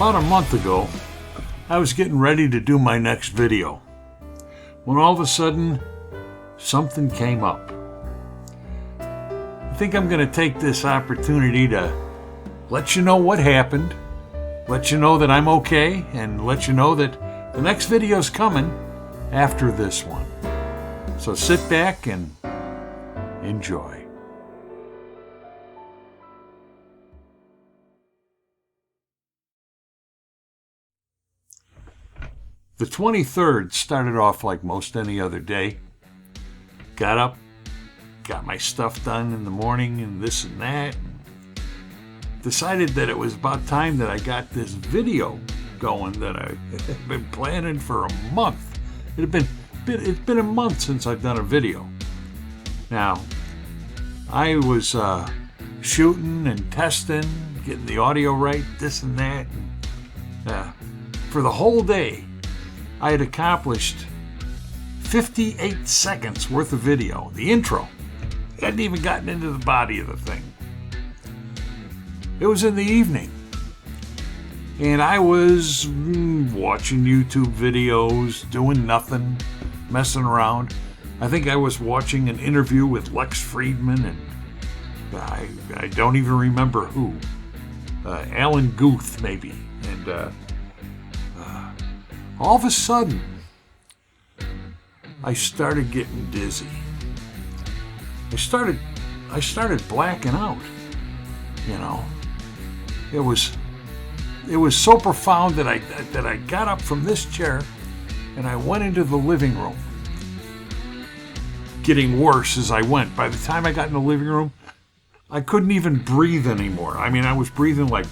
About a month ago, I was getting ready to do my next video when all of a sudden something came up. I think I'm going to take this opportunity to let you know what happened, let you know that I'm okay, and let you know that the next video's coming after this one. So sit back and enjoy. The 23rd started off like most any other day. Got up, got my stuff done in the morning and this and that. Decided that it was about time that I got this video going that I had been planning for a month. It's been a month since I've done a video. Now, I was shooting and testing, getting the audio right, this and that. For the whole day, I had accomplished 58 seconds worth of video, the intro. I hadn't even gotten into the body of the thing. It was in the evening, and I was watching YouTube videos, doing nothing, messing around. I think I was watching an interview with Lex Friedman, and I don't even remember who. Alan Guth, maybe. And all of a sudden, I started getting dizzy. I started blacking out. You know, it was so profound that I got up from this chair and I went into the living room. Getting worse as I went. By the time I got in the living room, I couldn't even breathe anymore. I mean, I was breathing like,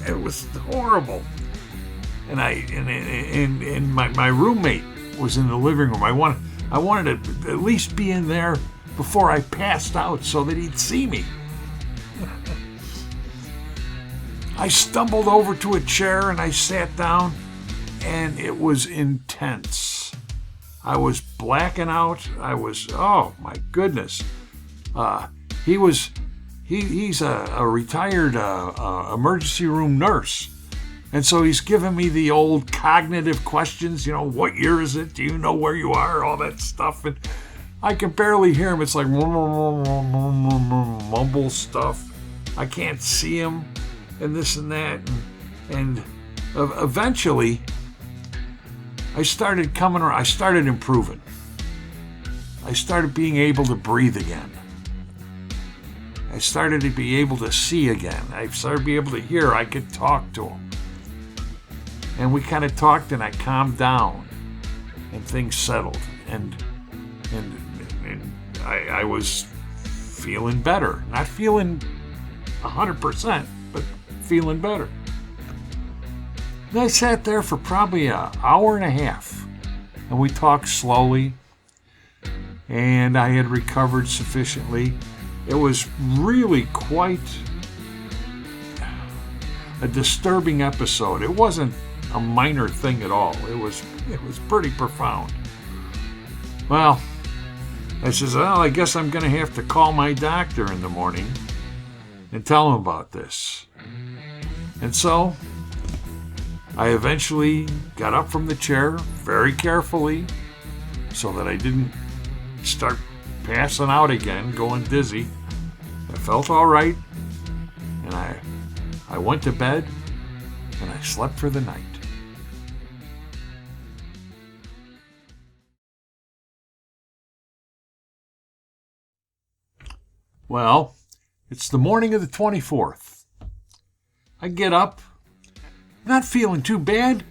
it was horrible. And my roommate was in the living room. I wanted to at least be in there before I passed out so that he'd see me. I stumbled over to a chair and I sat down, and it was intense. I was blacking out. Oh my goodness. He's a retired emergency room nurse. And so he's giving me the old cognitive questions, you know, what year is it? Do you know where you are? All that stuff. And I can barely hear him. It's like mumble stuff. I can't see him and this and that. And eventually, I started coming around. I started improving. I started being able to breathe again. I started to be able to see again. I started to be able to hear. I could talk to him. And we kind of talked, and I calmed down, and things settled, and I was feeling better. Not feeling 100%, but feeling better. And I sat there for probably an hour and a half, and we talked slowly, and I had recovered sufficiently. It was really quite a disturbing episode. It wasn't a minor thing at all. It was pretty profound. Well, I says, I guess I'm going to have to call my doctor in the morning and tell him about this. And so I eventually got up from the chair very carefully so that I didn't start passing out again, going dizzy. I felt all right, and I went to bed, and I slept for the night. Well, it's the morning of the 24th. I get up, not feeling too bad.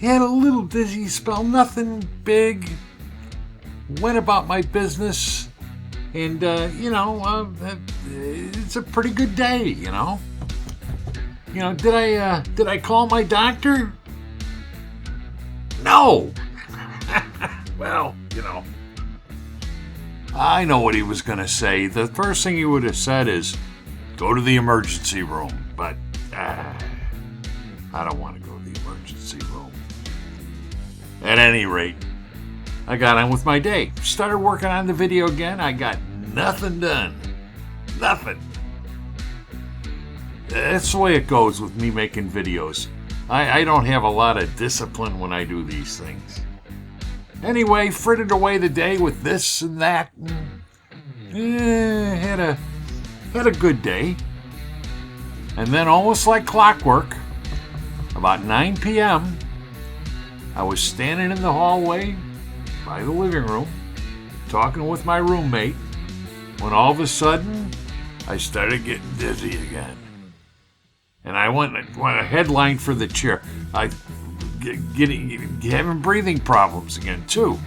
Had a little dizzy spell, nothing big. Went about my business, and it's a pretty good day, you know. Did I call my doctor? No. Well, I know what he was going to say. The first thing he would have said is, go to the emergency room. But I don't want to go to the emergency room. At any rate, I got on with my day. Started working on the video again. I got nothing done. Nothing. That's the way it goes with me making videos. I don't have a lot of discipline when I do these things. Anyway, frittered away the day with this and that. Had a good day. And then almost like clockwork, about 9 p.m., I was standing in the hallway by the living room, talking with my roommate, when all of a sudden, I started getting dizzy again. And I went a headline for the chair. I having breathing problems again too.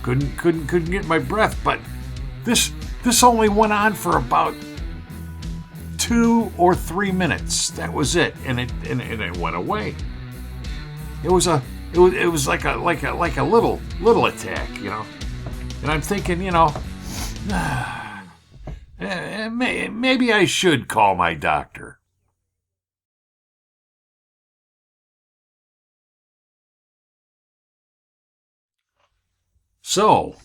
Couldn't get my breath. But this only went on for about 2 or 3 minutes. That was it, and it went away. It was like a little attack, you know. And I'm thinking, you know, maybe I should call my doctor. So,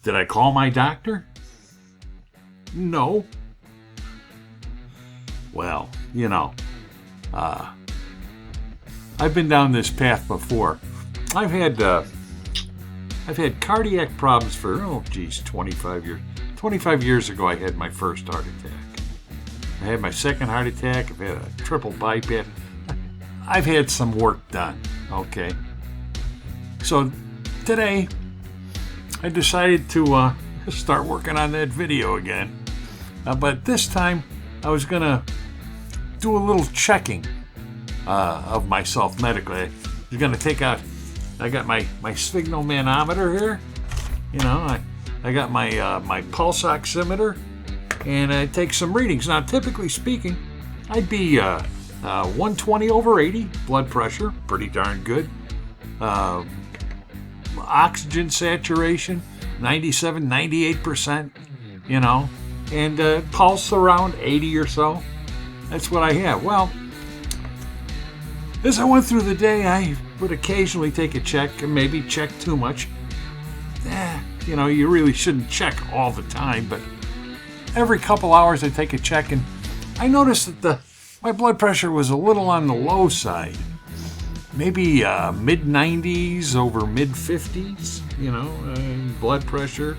did I call my doctor? No. Well, you know, I've been down this path before. I've had cardiac problems for 25 years. 25 years ago, I had my first heart attack. I had my second heart attack. I've had a triple bypass. I've had some work done. Okay. So today, I decided to start working on that video again. But this time, I was going to do a little checking of myself medically. I was going to take out, I got my sphygmomanometer here. You know, I got my pulse oximeter, and I take some readings. Now, typically speaking, I'd be 120/80 blood pressure, pretty darn good. Oxygen saturation, 97, 98%, you know, and pulse around 80 or so. That's what I have. Well, as I went through the day, I would occasionally take a check, and maybe check too much. You know, you really shouldn't check all the time, but every couple hours I take a check, and I noticed that my blood pressure was a little on the low side. Maybe mid-90s over mid-50s, you know, blood pressure.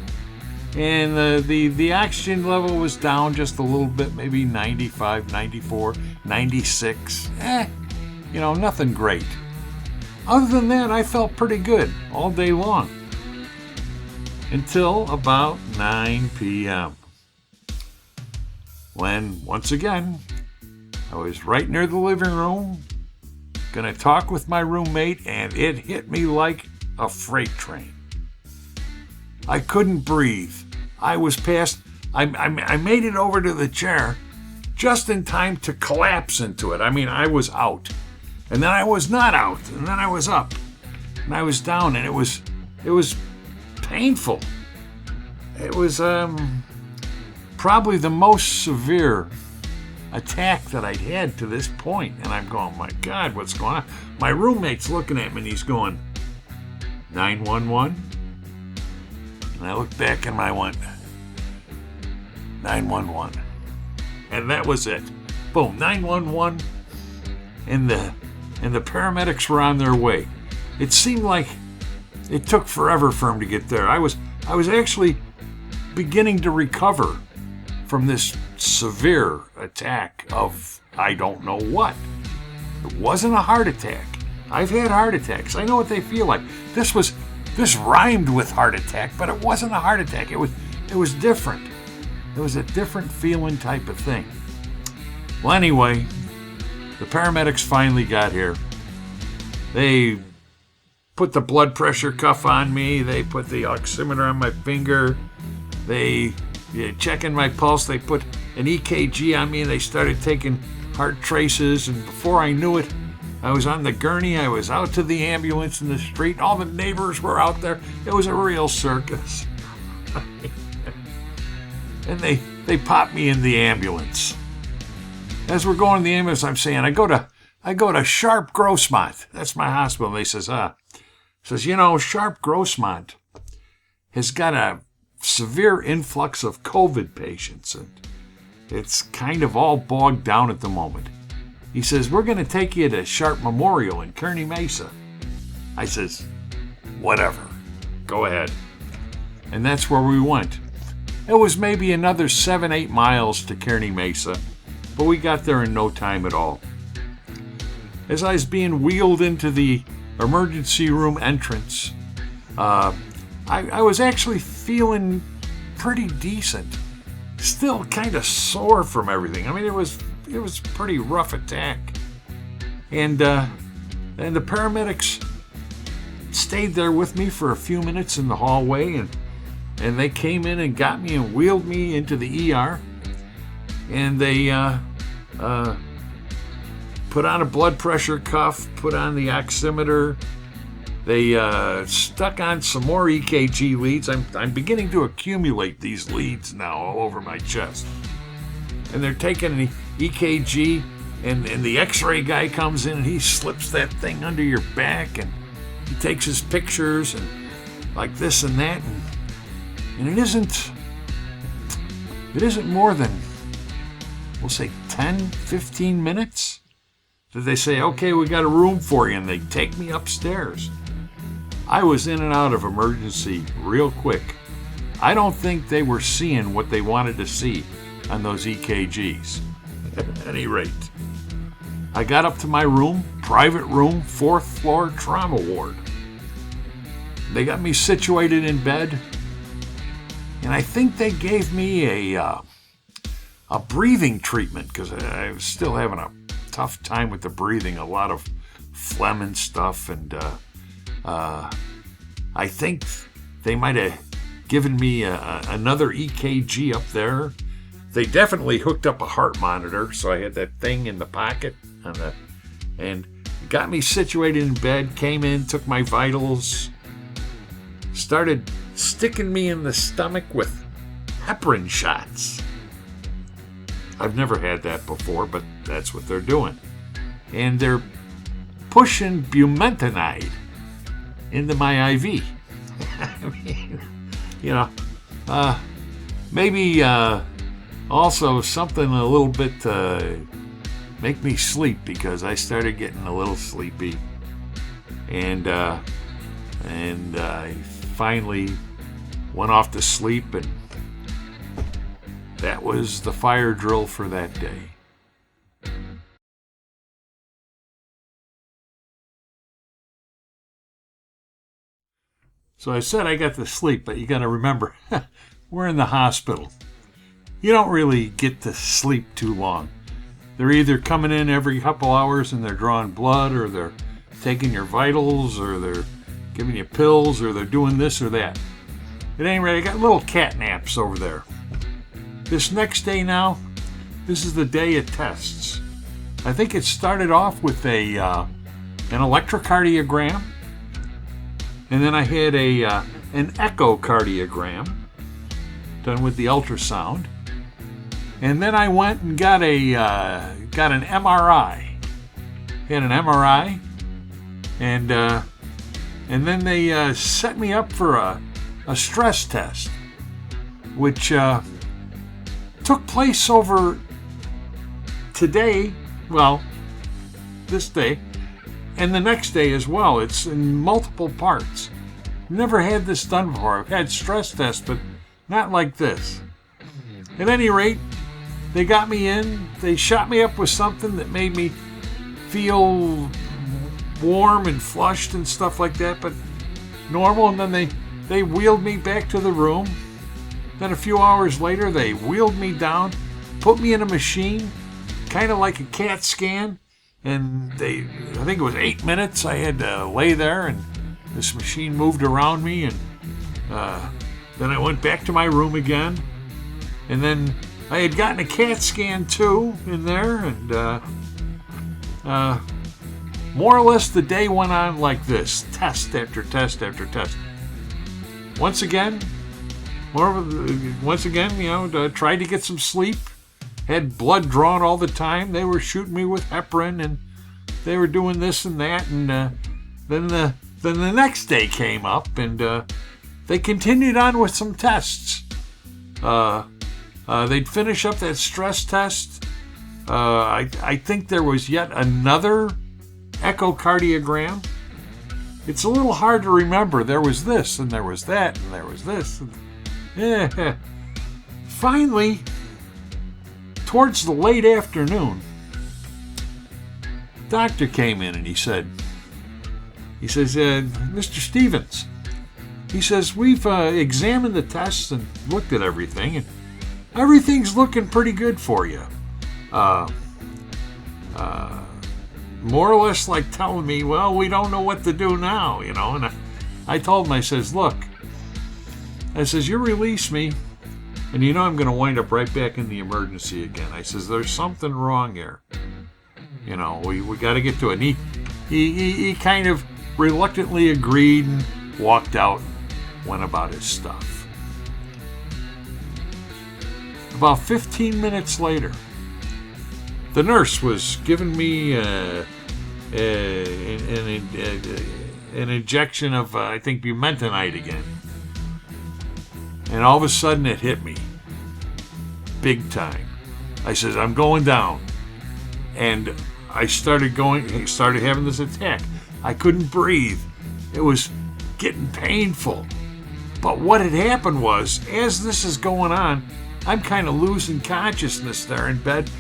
And the oxygen level was down just a little bit, maybe 95, 94, 96. You know, nothing great. Other than that, I felt pretty good all day long. Until about 9 p.m. When, once again, I was right near the living room, gonna talk with my roommate, and it hit me like a freight train. I couldn't breathe. I was past, I made it over to the chair just in time to collapse into it. I mean, I was out. And then I was not out. And then I was up. And I was down, and it was painful. It was probably the most severe attack that I'd had to this point. And I'm going, my God, what's going on? My roommate's looking at me, and he's going, 911? And I looked back, and I went, 911. And that was it. Boom, 911, and the paramedics were on their way. It seemed like it took forever for them to get there. I was actually beginning to recover from this severe attack of I don't know what. It wasn't a heart attack. I've had heart attacks. I know what they feel like. This rhymed with heart attack, but it wasn't a heart attack. It was different. It was a different feeling type of thing. Well, anyway, the paramedics finally got here. They put the blood pressure cuff on me. They put the oximeter on my finger. They checking my pulse. They put an EKG on me. They started taking heart traces. And before I knew it, I was on the gurney. I was out to the ambulance in the street. All the neighbors were out there. It was a real circus. And they popped me in the ambulance. As we're going in the ambulance, I'm saying, I go to Sharp Grossmont. That's my hospital. And they says, you know, Sharp Grossmont has got a severe influx of COVID patients. it's kind of all bogged down at the moment. He says, we're going to take you to Sharp Memorial in Kearney Mesa. I says, whatever, go ahead. And that's where we went. It was maybe another 7-8 miles to Kearney Mesa, but we got there in no time at all. As I was being wheeled into the emergency room entrance, I was actually feeling pretty decent. Still kind of sore from everything. I mean, it was a pretty rough attack. And the paramedics stayed there with me for a few minutes in the hallway, and they came in and got me and wheeled me into the ER. And they put on a blood pressure cuff, put on the oximeter. They stuck on some more EKG leads. I'm beginning to accumulate these leads now all over my chest. And they're taking the EKG, and the x-ray guy comes in and he slips that thing under your back, and he takes his pictures and like this and that. And it isn't more than, we'll say 10, 15 minutes that they say, okay, we got a room for you, and they take me upstairs. I was in and out of emergency real quick. I don't think they were seeing what they wanted to see on those EKGs. At any rate, I got up to my room, private room, 4th floor trauma ward. They got me situated in bed, and I think they gave me a breathing treatment because I was still having a tough time with the breathing, a lot of phlegm and stuff, and I think they might have given me another EKG up there. They definitely hooked up a heart monitor, so I had that thing in the pocket and got me situated in bed, came in, took my vitals, started sticking me in the stomach with heparin shots. I've never had that before, but that's what they're doing. And they're pushing bumetanide into my IV. I mean, maybe also something a little bit to make me sleep, because I started getting a little sleepy, and I finally went off to sleep, and that was the fire drill for that day. So I said I got to sleep, but you got to remember, we're in the hospital. You don't really get to sleep too long. They're either coming in every couple hours and they're drawing blood, or they're taking your vitals, or they're giving you pills, or they're doing this or that. At any rate, I got little cat naps over there. This next day now, this is the day of tests. I think it started off with an electrocardiogram, and then I had an echocardiogram done with the ultrasound, and then I went and got an MRI. Had an MRI, and then they set me up for a stress test, which took place over today, this day, and the next day as well. It's in multiple parts. Never had this done before. I've had stress tests, but not like this. At any rate, they got me in. They shot me up with something that made me feel warm and flushed and stuff like that, but normal. And then they wheeled me back to the room. Then a few hours later, they wheeled me down, put me in a machine, kind of like a CAT scan. And I think it was 8 minutes I had to lay there, and this machine moved around me, and then I went back to my room again. And then I had gotten a CAT scan too in there, and more or less the day went on like this, test after test after test. Once again, tried to get some sleep. Had blood drawn all the time. They were shooting me with heparin, and they were doing this and that. And then the next day came up, and they continued on with some tests. They'd finish up that stress test. I think there was yet another echocardiogram. It's a little hard to remember. There was this, and there was that, and there was this. Finally, towards the late afternoon, doctor came in and he says, Mr. Stevens, he says, we've examined the tests and looked at everything, and everything's looking pretty good for you. More or less like telling me, well, we don't know what to do now, you know. And I told him, I says, look, I says, you release me, and you know I'm going to wind up right back in the emergency again. I says, there's something wrong here. You know, we got to get to it. And he kind of reluctantly agreed and walked out and went about his stuff. About 15 minutes later, the nurse was giving me an injection of, I think, bumetanide again. And all of a sudden it hit me. Big time. I says, I'm going down. And I started having this attack. I couldn't breathe. It was getting painful. But what had happened was, as this is going on, I'm kind of losing consciousness there in bed.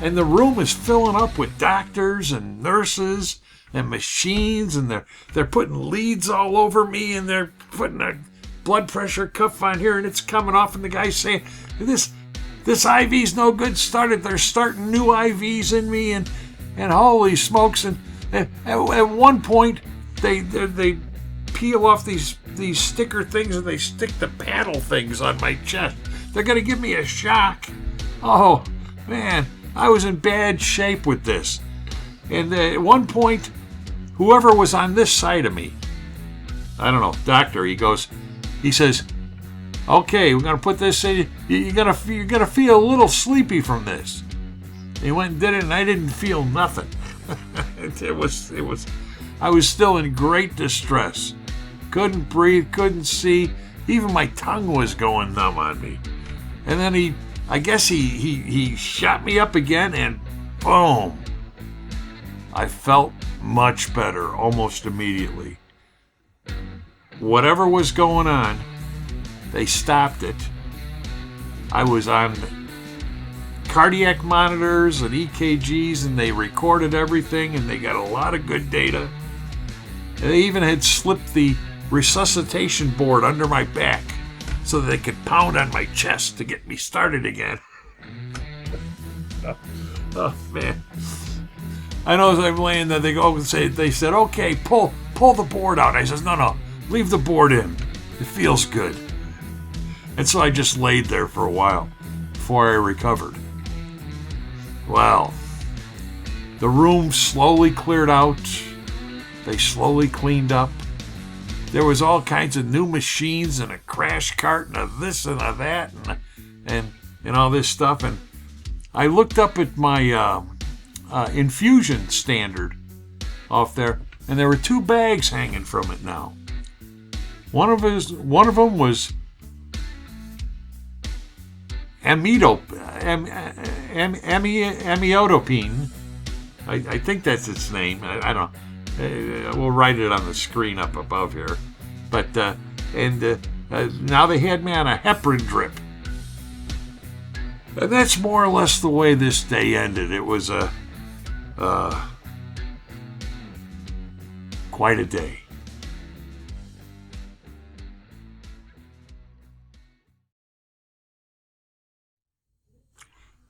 And the room is filling up with doctors and nurses and machines, and they're putting leads all over me, and they're putting a blood pressure cuff on here, and it's coming off, and the guy's saying, this IV's no good. They're starting new IVs in me, and holy smokes! And at one point, they peel off these sticker things and they stick the paddle things on my chest. They're gonna give me a shock. Oh man, I was in bad shape with this. And at one point, whoever was on this side of me, I don't know, doctor, he says, okay, we're gonna put this in. You're gonna feel a little sleepy from this. He went and did it, and I didn't feel nothing. I was still in great distress. Couldn't breathe, couldn't see. Even my tongue was going numb on me. And then I guess he shot me up again, and boom. I felt much better almost immediately. Whatever was going on, they stopped it. I was on cardiac monitors and EKGs, and they recorded everything, and they got a lot of good data. And they even had slipped the resuscitation board under my back so that they could pound on my chest to get me started again. Oh man. I know as I'm laying there, they said, okay, pull the board out. I says, no, leave the board in. It feels good. And so I just laid there for a while before I recovered. Well, the room slowly cleared out. They slowly cleaned up. There was all kinds of new machines and a crash cart and a this and a that and all this stuff. And I looked up at my infusion standard off there, and there were 2 bags hanging from it now. One of them was amiodarone. I think that's its name. I don't know. We'll write it on the screen up above here. But now they had me on a heparin drip. And that's more or less the way this day ended. It was quite a day.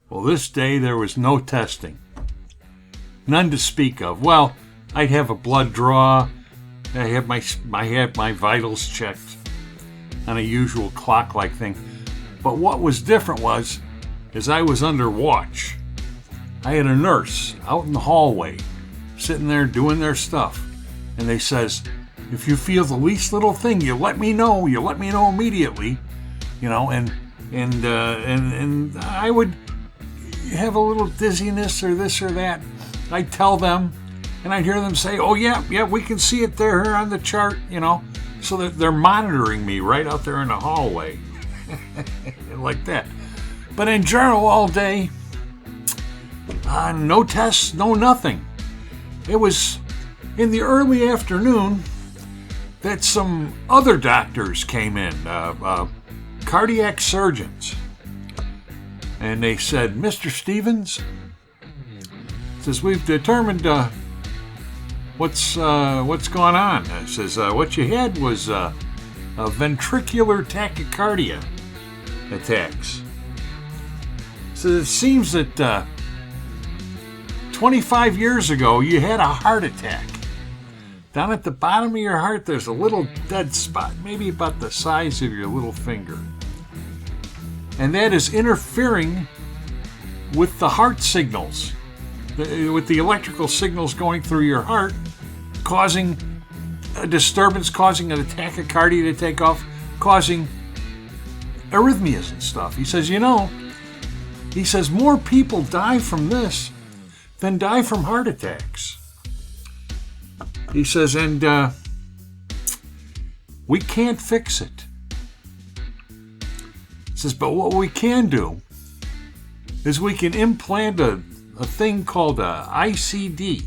Well, this day there was no testing. None to speak of. Well, I'd have a blood draw. I had my vitals checked on a usual clock-like thing. But what was different was, as I was under watch, I had a nurse out in the hallway, sitting there doing their stuff. And they says, if you feel the least little thing, you let me know. You let me know immediately. You know, and I would have a little dizziness or this or that. I'd tell them, and I'd hear them say, oh yeah, we can see it there on the chart, you know. So that they're monitoring me right out there in the hallway. Like that. But in general, all day, no tests, no nothing. It was in the early afternoon that some other doctors came in, cardiac surgeons. And they said, Mr. Stevens, says, we've determined what's going on. It says, what you had was a ventricular tachycardia attacks. So it seems that 25 years ago, you had a heart attack. Down at the bottom of your heart, there's a little dead spot, maybe about the size of your little finger. And that is interfering with the heart signals, with the electrical signals going through your heart, causing a disturbance, causing a tachycardia to take off, causing arrhythmias and stuff. He says, more people die from this than die from heart attacks. He says, and we can't fix it. He says, but what we can do is we can implant a thing called a ICD,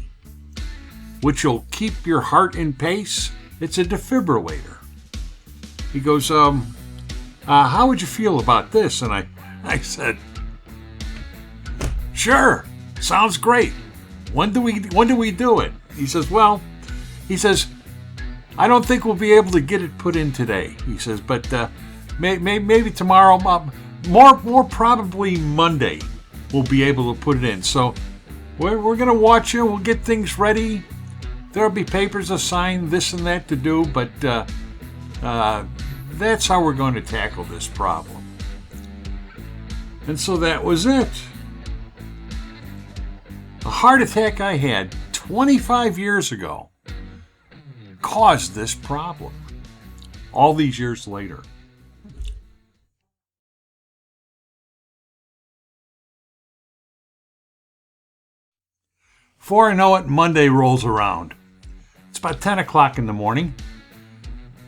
which will keep your heart in pace. It's a defibrillator. He goes, how would you feel about this? And I said, sure, sounds great. When do we do it? He says, I don't think we'll be able to get it put in today. He says, but maybe tomorrow, more probably Monday, we'll be able to put it in. So we're going to watch you. We'll get things ready. There'll be papers assigned, this and that to do, but that's how we're going to tackle this problem. And so that was it. A heart attack I had 25 years ago caused this problem all these years later. Before I know it, Monday rolls around. It's about 10 o'clock in the morning,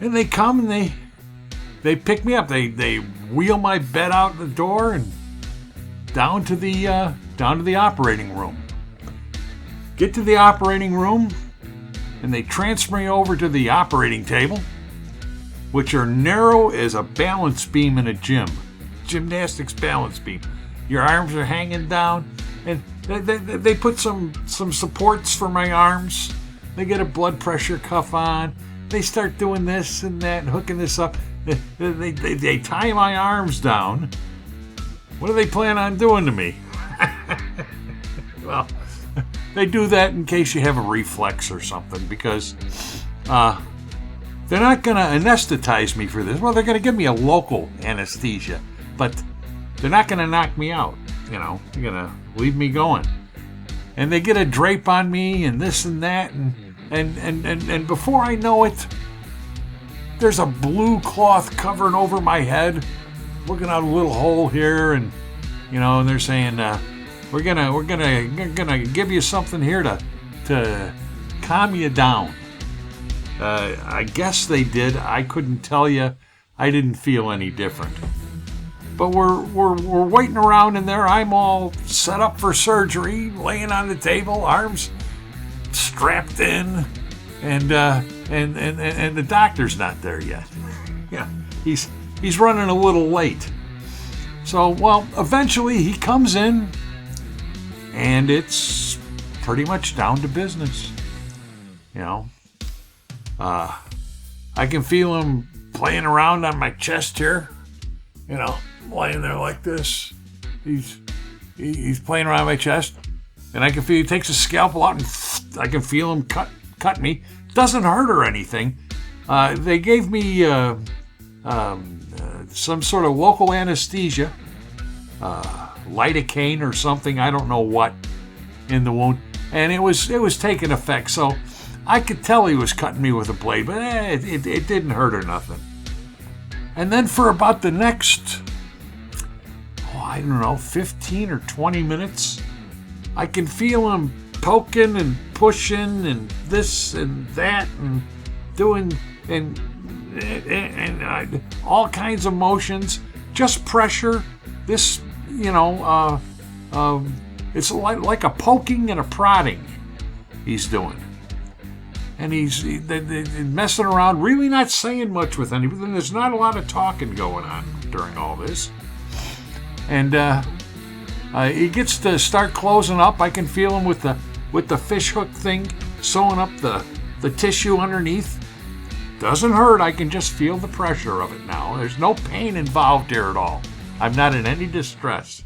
and they come and they pick me up. They wheel my bed out the door and down to the operating room. Get to the operating room, and they transfer me over to the operating table, which are narrow as a balance beam in a gymnastics balance beam. Your arms are hanging down, and they put some supports for my arms. They get a blood pressure cuff on. They start doing this and that and hooking this up. They tie my arms down. What do they plan on doing to me? Well, they do that in case you have a reflex or something, because they're not going to anesthetize me for this. Well, they're going to give me a local anesthesia, but they're not going to knock me out. They're going to leave me going. And they get a drape on me and this and that, and before I know it, there's a blue cloth covering over my head, looking out a little hole here, and and they're saying, we're gonna give you something here to calm you down. I guess they did. I couldn't tell you. I didn't feel any different. But we're waiting around in there. I'm all set up for surgery, laying on the table, arms strapped in, and the doctor's not there yet. Yeah, he's running a little late. So, well, eventually he comes in, and it's pretty much down to business. I can feel him playing around on my chest here. Laying there like this. He's playing around my chest, and I can feel he takes a scalpel out, and I can feel him cut me. Doesn't hurt or anything. They gave me some sort of local anesthesia, lidocaine or something, I don't know what, in the wound, and it was taking effect. So I could tell he was cutting me with a blade, but it didn't hurt or nothing. And then for about the next, 15 or 20 minutes, I can feel him poking and pushing and this and that and doing and all kinds of motions, just pressure. This, it's like a poking and a prodding he's doing. And they're messing around, really not saying much with anybody. There's not a lot of talking going on during all this. And he gets to start closing up. I can feel him with the fish hook thing, sewing up the tissue underneath. Doesn't hurt. I can just feel the pressure of it now. There's no pain involved here at all. I'm not in any distress.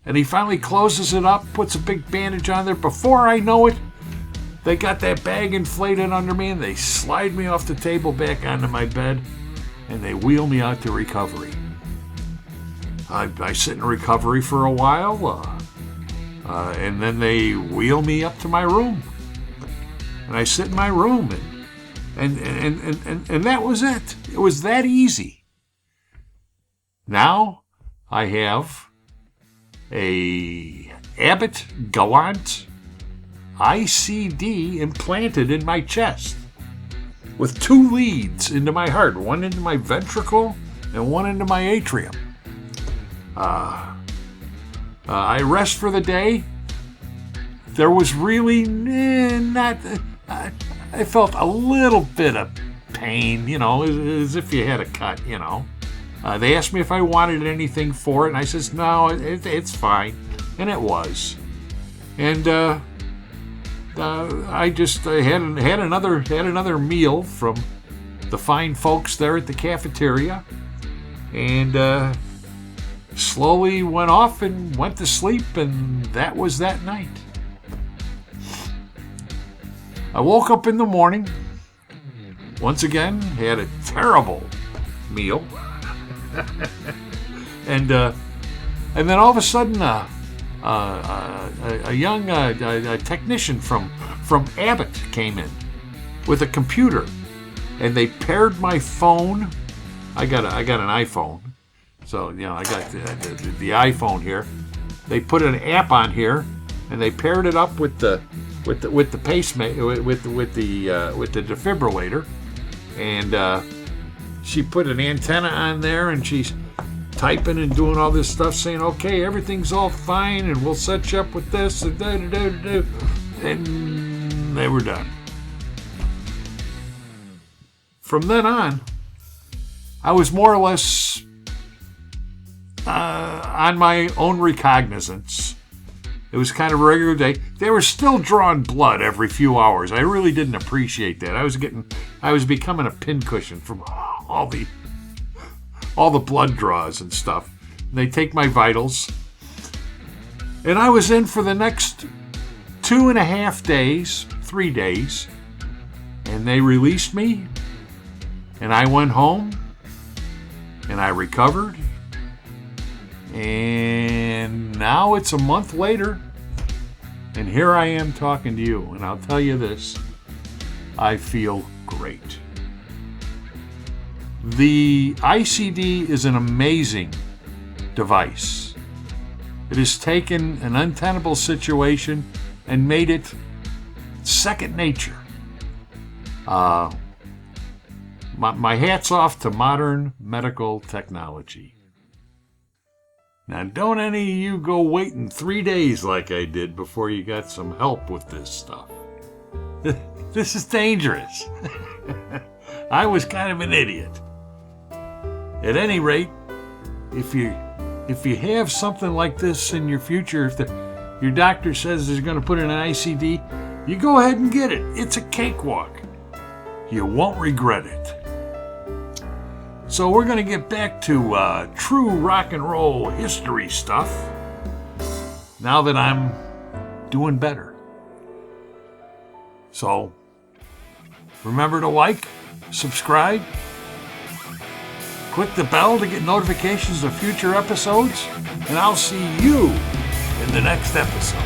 And he finally closes it up, puts a big bandage on there. Before I know it, they got that bag inflated under me, and they slide me off the table back onto my bed, and they wheel me out to recovery. I sit in recovery for a while, and then they wheel me up to my room. And I sit in my room, and that was it. It was that easy. Now I have a Abbott Gallant ICD implanted in my chest with 2 leads into my heart, one into my ventricle and one into my atrium. I rest for the day. There was really not. I felt a little bit of pain, as if you had a cut, They asked me if I wanted anything for it, and I says no, it's fine, and it was. And I just had another meal from the fine folks there at the cafeteria, and slowly went off and went to sleep, and that was that night. I woke up in the morning, once again, had a terrible meal, and then all of a sudden, a young technician from Abbott came in with a computer, and they paired my phone. I got an iPhone, so I got the iPhone here. They put an app on here, and they paired it up with the pacemaker, with the defibrillator, and she put an antenna on there, and she's typing and doing all this stuff, saying, okay, everything's all fine, and we'll set you up with this, and and they were done. From then on, I was more or less on my own recognizance. It was kind of a regular day. They were still drawing blood every few hours. I really didn't appreciate that. I was becoming a pincushion from all the blood draws and stuff. And they take my vitals. And I was in for the next 2.5 days, 3 days. And they released me. And I went home. And I recovered. And now it's a month later. And here I am talking to you. And I'll tell you this. I feel great. The ICD is an amazing device. It has taken an untenable situation and made it second nature. My hat's off to modern medical technology. Now, don't any of you go waiting 3 days like I did before you got some help with this stuff. This is dangerous. I was kind of an idiot. At any rate, if you have something like this in your future, if your doctor says they're going to put in an ICD, you go ahead and get it. It's a cakewalk. You won't regret it. So we're going to get back to true rock and roll history stuff now that I'm doing better. So remember to like, subscribe, click the bell to get notifications of future episodes, and I'll see you in the next episode.